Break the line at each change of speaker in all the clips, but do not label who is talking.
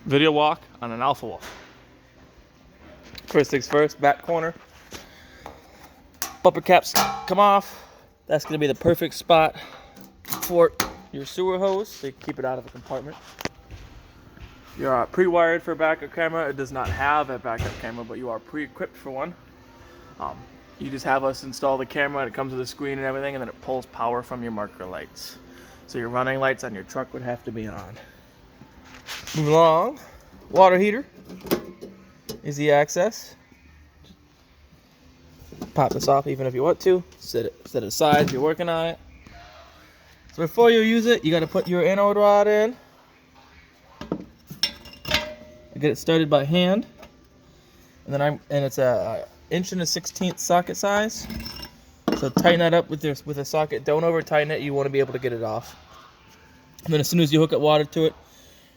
Video walk on an Alpha Wolf. First things first, back corner. Bumper caps come off. That's going to be the perfect spot for your sewer hose, so you can keep it out of the compartment. You're pre-wired for a backup camera. It does not have a backup camera, but you are pre-equipped for one. You just have us install the camera, and it comes with a screen and everything, and then it pulls power from your marker lights. So your running lights on your truck would have to be on. Moving along, water heater, easy access. Pop this off even if you want to. Set it aside if you're working on it. So before you use it, you got to put your anode rod in. Get it started by hand, and it's a 1.16" socket size. So tighten that up with a socket. Don't over tighten it. You want to be able to get it off. And then as soon as you hook up water to it,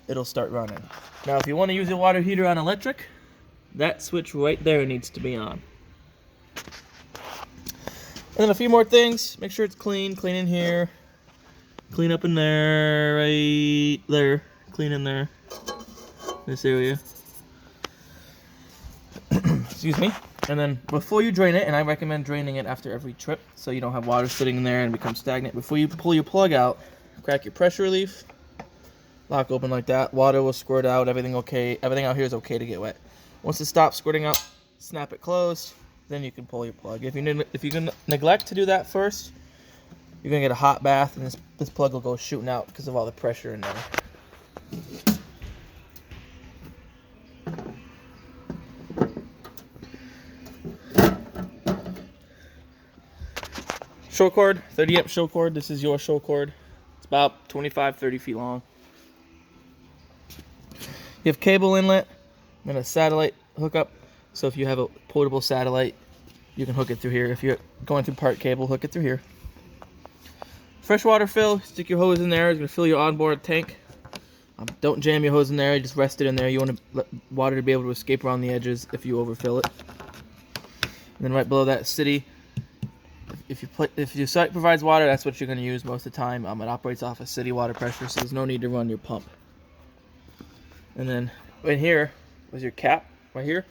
it'll start running. Now, if you want to use a water heater on electric, that switch right there needs to be on. And then a few more things. Make sure it's clean. Clean in here. Clean up in there. Right there. Clean in there. This area. Excuse me. And then before you drain it, and I recommend draining it after every trip so you don't have water sitting in there and become stagnant. Before you pull your plug out, crack your pressure relief. Lock open like that. Water will squirt out. Everything okay. Everything out here is okay to get wet. Once it stops squirting out, snap it closed. Then you can pull your plug. If you neglect to do that first, you're gonna get a hot bath, and this plug will go shooting out because of all the pressure in there. Show cord, 30 amp show cord. This is your show cord. It's about 25-30 feet long. You have cable inlet and a satellite hookup. So if you have a portable satellite, you can hook it through here. If you're going through part cable, hook it through here. Freshwater fill, stick your hose in there. It's gonna fill your onboard tank. Don't jam your hose in there, just rest it in there. You want water to be able to escape around the edges if you overfill it. And then right below that, city. If your site provides water, that's what you're going to use most of the time. It operates off of city water pressure, so there's no need to run your pump. And then right here was your cap, right here.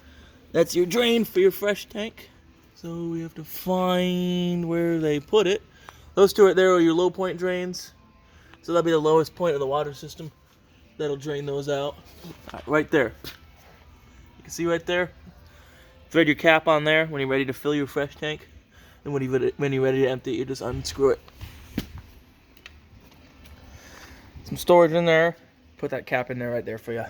That's your drain for your fresh tank. So we have to find where they put it. Those two right there are your low point drains. So that'll be the lowest point of the water system. That'll drain those out. Right there. You can see right there. Thread your cap on there when you're ready to fill your fresh tank. And when you're ready to empty it, you just unscrew it. Some storage in there. Put that cap in there right there for you.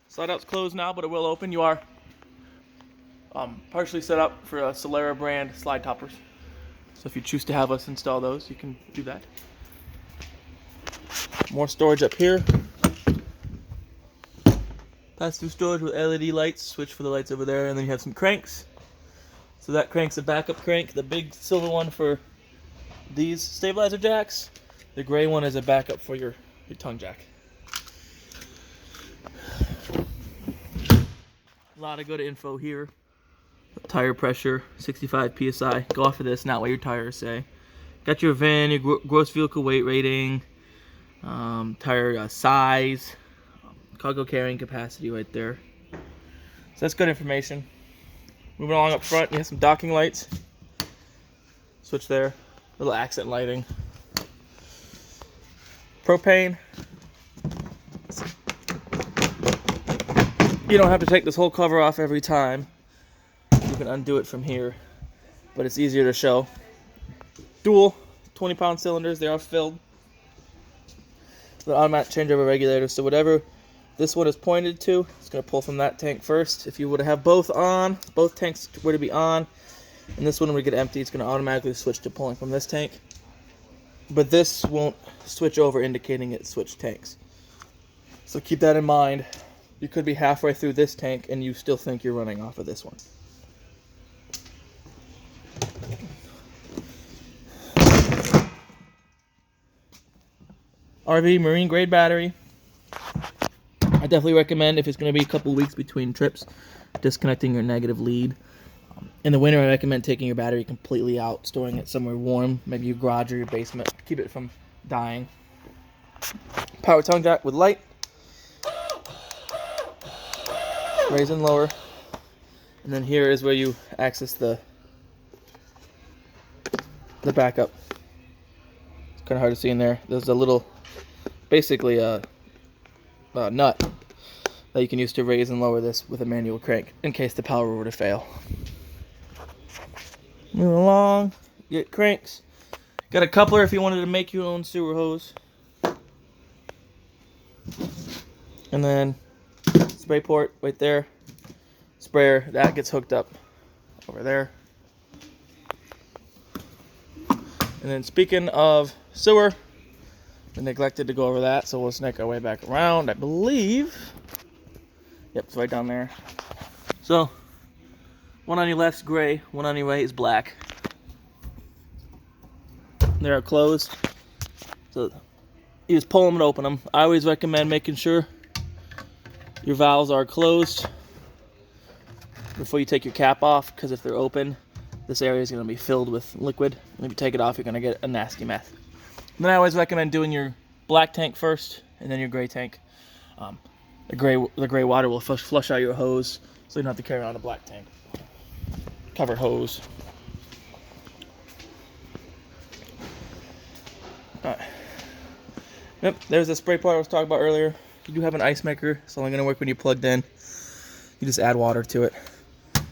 Slide out's closed now, but it will open. You are partially set up for a Solera brand slide toppers. So if you choose to have us install those, you can do that. More storage up here. Pass-through storage with LED lights. Switch for the lights over there, and then you have some cranks. So that crank's a backup crank. The big silver one for these stabilizer jacks. The gray one is a backup for your tongue jack. A lot of good info here. Tire pressure, 65 PSI. Go off of this, not what your tires say. Got your VIN, your gross vehicle weight rating, tire size, cargo carrying capacity right there. So that's good information. Moving along up front, you have some docking lights. Switch there. Little accent lighting. Propane. You don't have to take this whole cover off every time. You can undo it from here, but it's easier to show. Dual 20-pound cylinders, they are filled. The automatic changeover regulator, so whatever this one is pointed to, it's going to pull from that tank first. If you were to have both on, both tanks were to be on, and this one would get empty, it's going to automatically switch to pulling from this tank. But this won't switch over, indicating it switched tanks. So keep that in mind. You could be halfway through this tank and you still think you're running off of this one. RV marine grade battery. I definitely recommend, if it's going to be a couple weeks between trips, disconnecting your negative lead. In the winter, I recommend taking your battery completely out, storing it somewhere warm, maybe your garage or your basement. Keep it from dying. Power tongue jack with light. raise and lower. And then here is where you access the backup. It's kind of hard to see in there. There's a little, basically a nut that you can use to raise and lower this with a manual crank in case the power were to fail. Moving along, get cranks. Got a coupler if you wanted to make your own sewer hose. And then spray port right there. Sprayer, that gets hooked up over there. And then speaking of sewer, I neglected to go over that, so we'll snake our way back around, I believe. Yep, it's right down there. So, one on your left's gray, one on your right is black. They're closed, so you just pull them and open them. I always recommend making sure your valves are closed before you take your cap off, because if they're open, this area is going to be filled with liquid, and if you take it off, you're going to get a nasty mess. And then I always recommend doing your black tank first, and then your gray tank. The gray water will flush out your hose, so you don't have to carry around a black tank. Covered hose. Alright. Yep, there's the spray part I was talking about earlier. You do have an ice maker. It's only going to work when you're plugged in. You just add water to it, and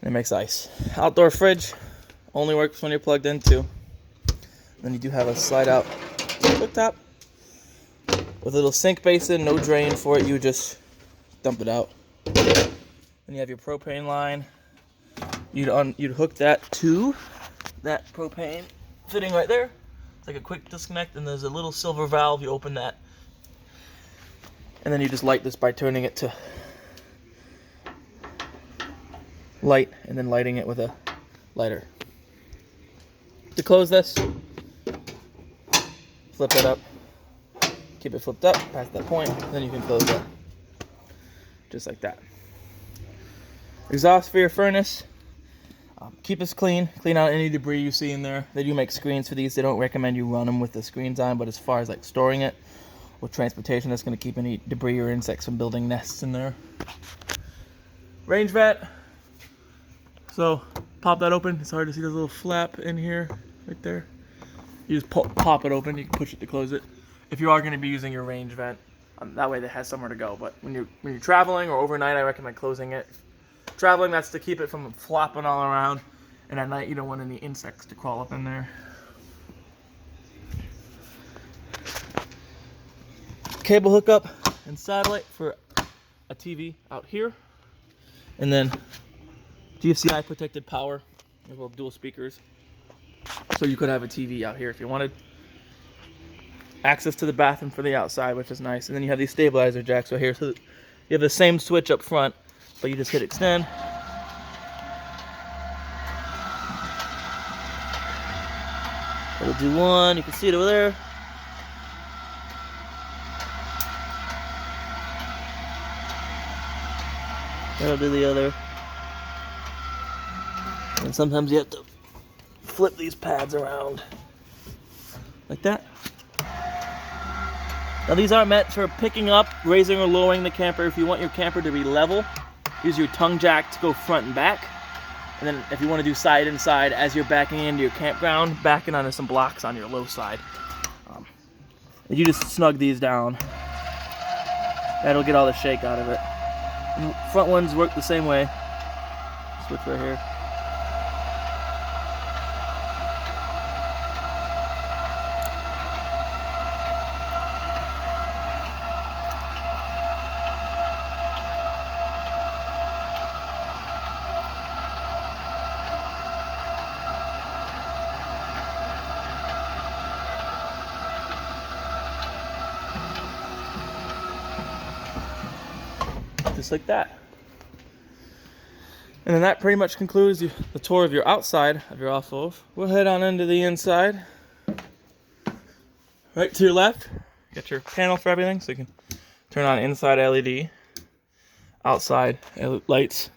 it makes ice. Outdoor fridge only works when you're plugged in too. Then you do have a slide out cooktop with a little sink basin, no drain for it. You just dump it out. Then you have your propane line. You'd hook that to that propane fitting right there. It's like a quick disconnect, and there's a little silver valve. You open that, and then you just light this by turning it to light, and then lighting it with a lighter. To close this, flip it up, keep it flipped up past that point, then you can close it, just like that. Exhaust for your furnace. Keep it clean out any debris you see in there. They do make screens for these. They don't recommend you run them with the screens on, but as far as like storing it with transportation, that's going to keep any debris or insects from building nests in there. Range vent. So pop that open. It's hard to see, there's a little flap in here, right there. You just pop it open. You can push it to close it. If you are going to be using your range vent, that way it has somewhere to go. But when you're traveling or overnight, I recommend closing it. Traveling, that's to keep it from flopping all around, and at night you don't want any insects to crawl up in there. Cable hookup and satellite for a TV out here, and then GFCI protected power as well, dual speakers, so you could have a TV out here if you wanted. Access to the bathroom for the outside, which is nice, and then you have these stabilizer jacks right here, so you have the same switch up front, but you just hit extend. It'll do one, you can see it over there. That'll do the other. And sometimes you have to flip these pads around like that. Now these are meant for picking up, raising or lowering the camper. If you want your camper to be level, use your tongue jack to go front and back. And then if you want to do side and side as you're backing into your campground, backing onto some blocks on your low side. And you just snug these down. That'll get all the shake out of it. And front ones work the same way. Switch right here. Just like that. And then that pretty much concludes the tour of your outside of your off-road. We'll head on into the inside. Right to your left, got your panel for everything, so you can turn on inside LED, outside lights,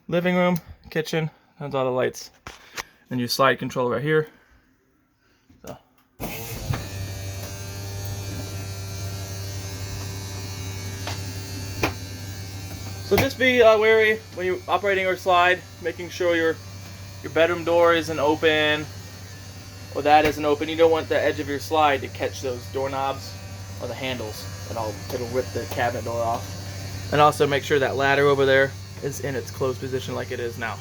living room, kitchen, that's all the lights. And your slide control right here. So just be wary when you're operating your slide, making sure your bedroom door isn't open or that isn't open. You don't want the edge of your slide to catch those doorknobs or the handles, and it'll rip the cabinet door off. And also make sure that ladder over there is in its closed position like it is now.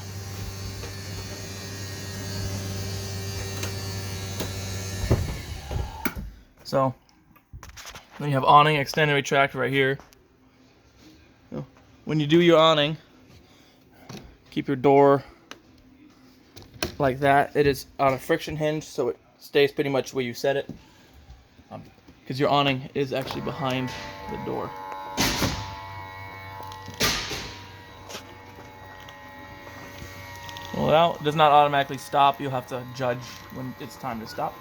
So then you have awning extended retractor right here. When you do your awning, keep your door like that. It is on a friction hinge, so it stays pretty much where you set it. Because your awning is actually behind the door. Pull it out. It does not automatically stop. You'll have to judge when it's time to stop.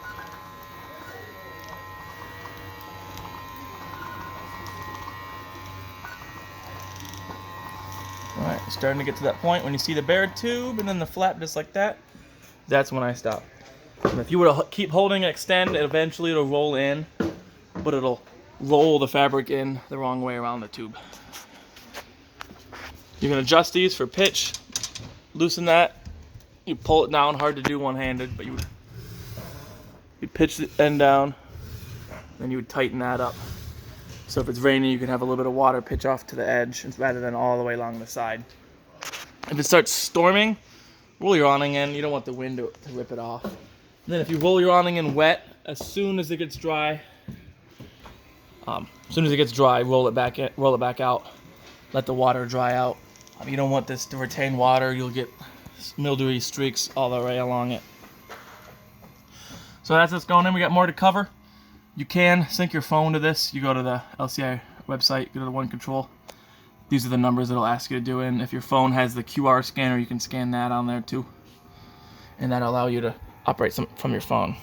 Alright, starting to get to that point when you see the bare tube and then the flap just like that, that's when I stop. And if you were to keep holding and extend, eventually it'll roll in, but it'll roll the fabric in the wrong way around the tube. You can adjust these for pitch, loosen that, you pull it down, hard to do one-handed, but you pitch the end down, then you would tighten that up. So if it's raining, you can have a little bit of water pitch off to the edge rather than all the way along the side. If it starts storming, roll your awning in. You don't want the wind to rip it off. And then if you roll your awning in wet, as soon as it gets dry, roll it back out. Let the water dry out. You don't want this to retain water. You'll get mildewy streaks all the way along it. So that's what's going in. We got more to cover. You can sync your phone to this. You go to the LCI website, go to the One Control. These are the numbers it'll ask you to do in. If your phone has the QR scanner, you can scan that on there too. And that'll allow you to operate from your phone.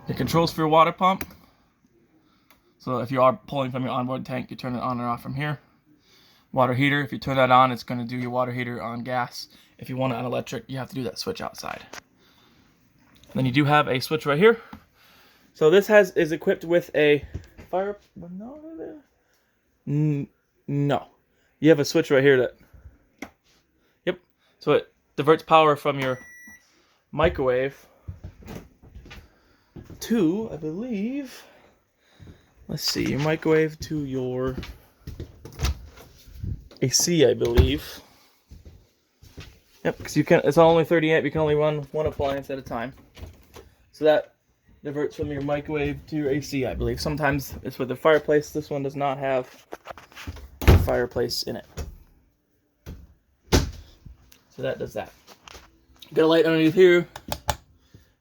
The controls for your water pump. So if you are pulling from your onboard tank, you turn it on or off from here. Water heater, if you turn that on, it's going to do your water heater on gas. If you want it on electric, you have to do that switch outside. And then you do have a switch right here. So this is equipped with a fire. No, you have a switch right here that. Yep. So it diverts power from your microwave to, I believe. Let's see, your microwave to your AC, I believe. Yep, because it's only 30 amp. You can only run one appliance at a time. So that diverts from your microwave to your AC, I believe. Sometimes it's with the fireplace. This one does not have a fireplace in it. So that does that. Got a light underneath here.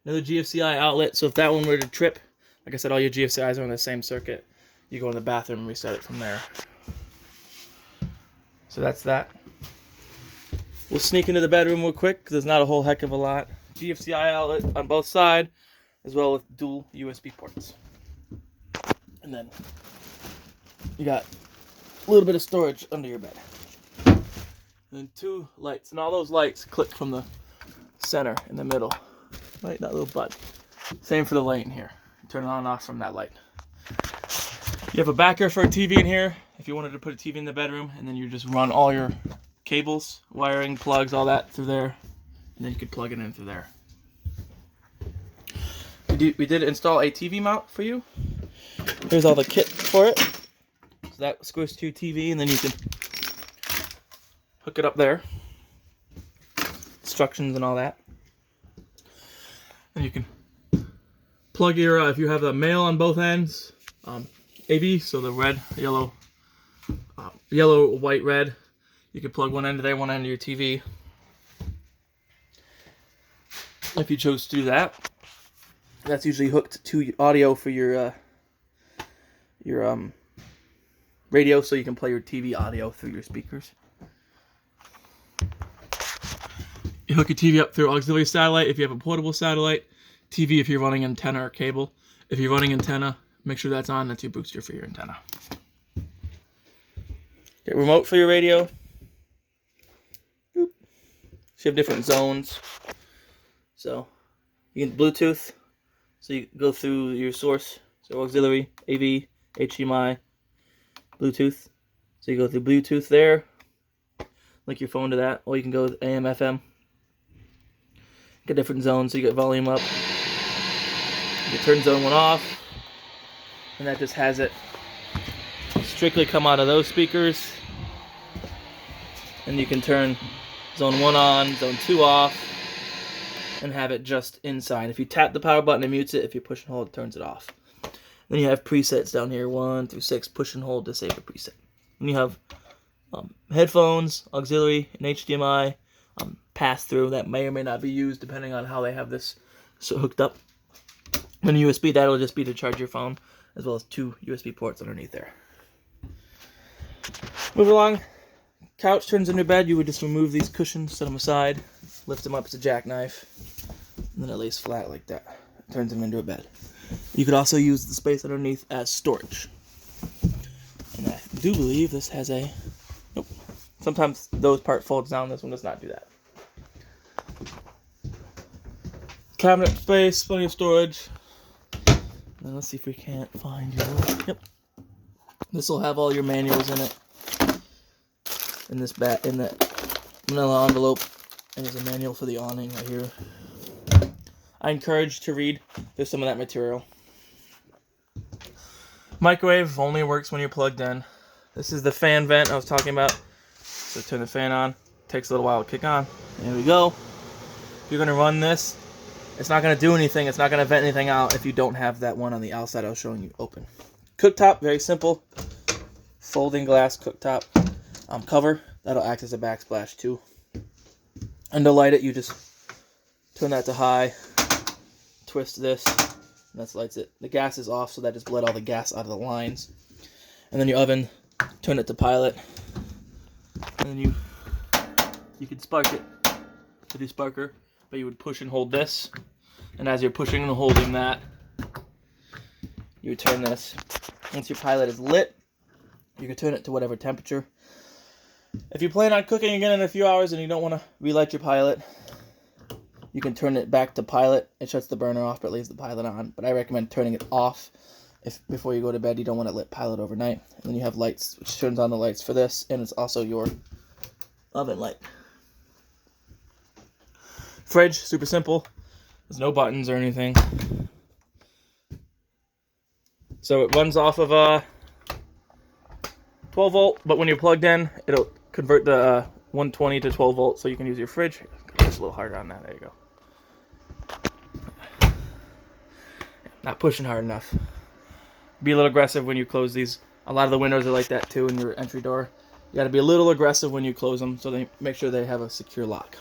Another GFCI outlet. So if that one were to trip, like I said, all your GFCIs are on the same circuit. You go in the bathroom and reset it from there. So that's that. We'll sneak into the bedroom real quick because there's not a whole heck of a lot. GFCI outlet on both sides, as well as dual USB ports. And then you got a little bit of storage under your bed. And then two lights, and all those lights click from the center in the middle. Right, that little button. Same for the light in here. Turn it on and off from that light. You have a backer for a TV in here if you wanted to put a TV in the bedroom, and then you just run all your cables, wiring, plugs, all that through there, and then you could plug it in through there. We did install a TV mount for you. Here's all the kit for it. So that screws to your TV, and then you can hook it up there. Instructions and all that. And you can plug your, if you have the male on both ends, AV, so the red, yellow, white, red. You can plug one end to there, one end to your TV. If you chose to do that. That's usually hooked to audio for your radio, so you can play your TV audio through your speakers. You hook your TV up through auxiliary satellite if you have a portable satellite. TV if you're running antenna or cable. If you're running antenna, make sure that's on. That's your booster for your antenna. Get remote for your radio. Boop. So you have different zones. So you can Bluetooth. So you go through your source. So auxiliary, AV, HDMI, Bluetooth. So you go through Bluetooth there, link your phone to that, or you can go with AM, FM. Get different zones, so you get volume up. You turn zone 1 off, and that just has it strictly come out of those speakers. And you can turn zone 1 on, zone 2 off, and have it just inside. If you tap the power button, it mutes it. If you push and hold, it turns it off. Then you have presets down here, 1 through 6. Push and hold to save a preset. And you have headphones, auxiliary, and HDMI, pass-through that may or may not be used depending on how they have this hooked up. And USB, that'll just be to charge your phone, as well as 2 USB ports underneath there. Move along. Couch turns into bed. You would just remove these cushions, set them aside, lift them up. It's a jackknife, and then it lays flat like that. It turns them into a bed. You could also use the space underneath as storage. And I do believe this has a... Nope. Sometimes those part folds down. This one does not do that. Cabinet space, plenty of storage. And let's see if we can't find your... Yep. This will have all your manuals in it. In this in that manila envelope, and there's a manual for the awning right here. I encourage to read through some of that material. Microwave only works when you're plugged in. This is the fan vent I was talking about. So turn the fan on. Takes a little while to kick on. There we go. If you're gonna run this, it's not gonna do anything. It's not gonna vent anything out if you don't have that one on the outside I was showing you open. Cooktop, very simple. Folding glass cooktop. Cover, that'll act as a backsplash too. And to light it, you just turn that to high, twist this, and that lights it. The gas is off, so that just bled all the gas out of the lines. And then your oven, turn it to pilot, and then you can spark it with your sparker, but you would push and hold this, and as you're pushing and holding that, you would turn this. Once your pilot is lit, you can turn it to whatever temperature. If you plan on cooking again in a few hours and you don't want to relight your pilot, you can turn it back to pilot. It shuts the burner off but leaves the pilot on. But I recommend turning it off if before you go to bed. You don't want it lit pilot overnight. And then you have lights, which turns on the lights for this, and it's also your oven light. Fridge, super simple. There's no buttons or anything. So it runs off of a 12 volt, but when you're plugged in, it'll convert the 120 to 12 volts, so you can use your fridge. Just a little harder on that. There you go. Not pushing hard enough. Be a little aggressive when you close these. A lot of the windows are like that too in your entry door. You got to be a little aggressive when you close them, so they make sure they have a secure lock.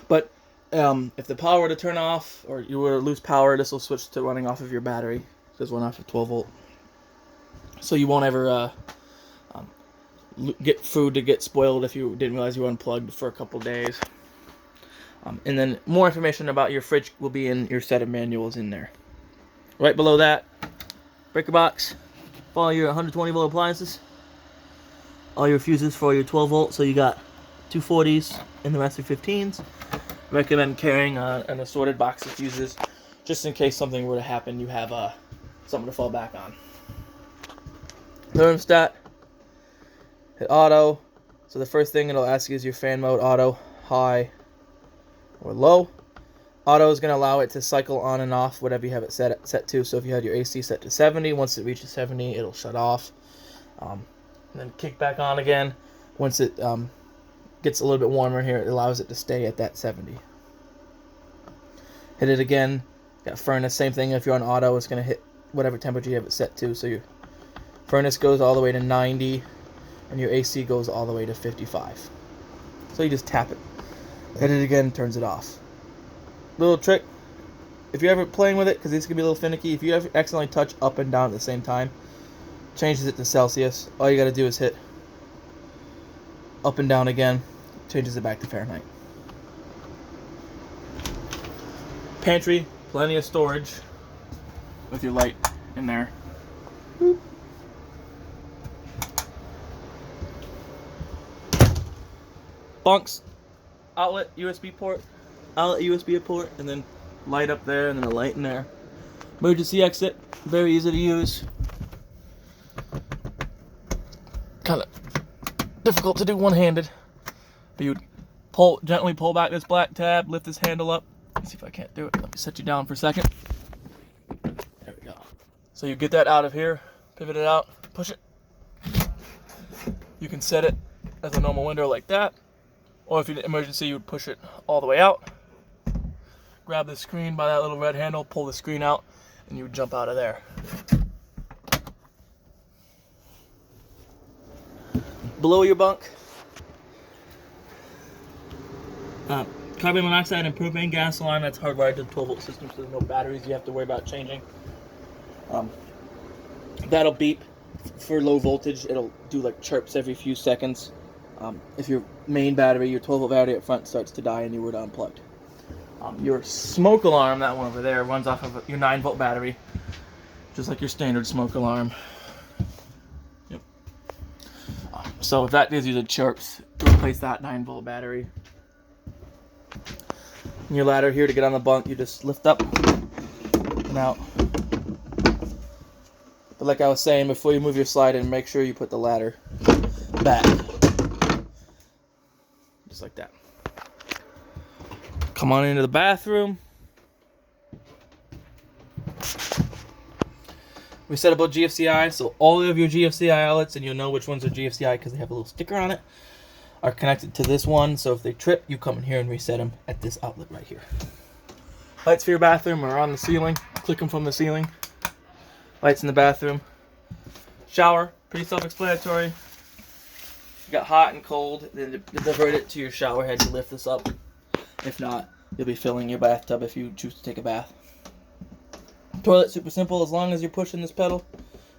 But if the power were to turn off, or you were to lose power, this will switch to running off of your battery. This one off of 12 volt. So you won't ever get food to get spoiled if you didn't realize you unplugged for a couple days. And then more information about your fridge will be in your set of manuals in there. Right below that, breaker box for all your 120 volt appliances. All your fuses for your 12 volt, so you got 240s and the rest are 15s. Recommend carrying an assorted box of fuses just in case something were to happen. You have something to fall back on. Thermostat, hit auto. So the first thing it'll ask you is your fan mode, auto, high, or low. Auto is going to allow it to cycle on and off whatever you have it set to. So if you had your AC set to 70, once it reaches 70, it'll shut off. And then kick back on again. Once it gets a little bit warmer here, it allows it to stay at that 70. Hit it again. Got furnace, same thing. If you're on auto, it's going to hit whatever temperature you have it set to. So your furnace goes all the way to 90, and your AC goes all the way to 55. So you just tap it. Hit it again, turns it off. Little trick, if you're ever playing with it, because this can be a little finicky, if you ever accidentally touch up and down at the same time, changes it to Celsius. All you got to do is hit up and down again, changes it back to Fahrenheit. Pantry, plenty of storage with your light in there. Boop. Bunks, outlet USB port, and then light up there, and then a light in there. Emergency exit, very easy to use. kind of difficult to do one-handed. But you'd gently pull back this black tab, lift this handle up. Let's see if I can't do it. Let me set you down for a second. There we go. So you get that out of here, pivot it out, push it. You can set it as a normal window like that, or if you're in an emergency, you would push it all the way out. Grab the screen by that little red handle, pull the screen out, and you would jump out of there. Below your bunk, carbon monoxide and propane gas line, that's hardwired to the 12-volt system, so there's no batteries you have to worry about changing. That'll beep for low voltage. It'll do like chirps every few seconds. If your main battery, your 12-volt battery up front starts to die and you were unplugged. Your smoke alarm, that one over there, runs off of your 9-volt battery, just like your standard smoke alarm. Yep. So if that gives you the chirps, replace that 9-volt battery. And your ladder here to get on the bunk, you just lift up and out. But like I was saying, before you move your slide in, make sure you put the ladder back. Just like that. Come on into the bathroom. We set up a GFCI, so all of your GFCI outlets, and you'll know which ones are GFCI because they have a little sticker on it, are connected to this one. So if they trip, you come in here and reset them at this outlet right here. Lights for your bathroom are on the ceiling. Click them from the ceiling. Lights in the bathroom. Shower, pretty self-explanatory. You got hot and cold, then to divert it to your shower head, you lift this up. If not, you'll be filling your bathtub if you choose to take a bath. Toilet, super simple. As long as you're pushing this pedal,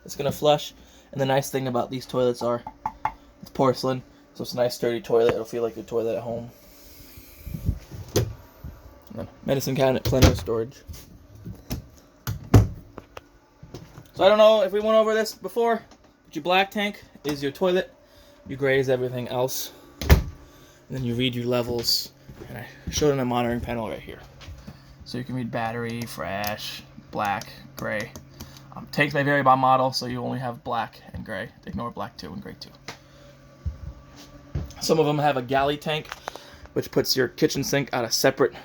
it's going to flush. And the nice thing about these toilets are, it's porcelain, so it's a nice sturdy toilet. It'll feel like your toilet at home. And then medicine cabinet, plenty of storage. So I don't know if we went over this before, but your black tank is your toilet. Your gray is everything else. And then you read your levels. And I showed on the monitoring panel right here. So you can read battery, fresh, black, gray. Tanks may vary by model, so you only have black and gray. Ignore black 2 and gray 2. Some of them have a galley tank, which puts your kitchen sink on a separate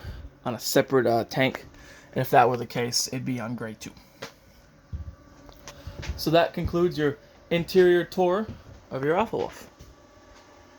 tank. And if that were the case, it'd be on gray 2. So that concludes your interior tour of your Alpha Wolf.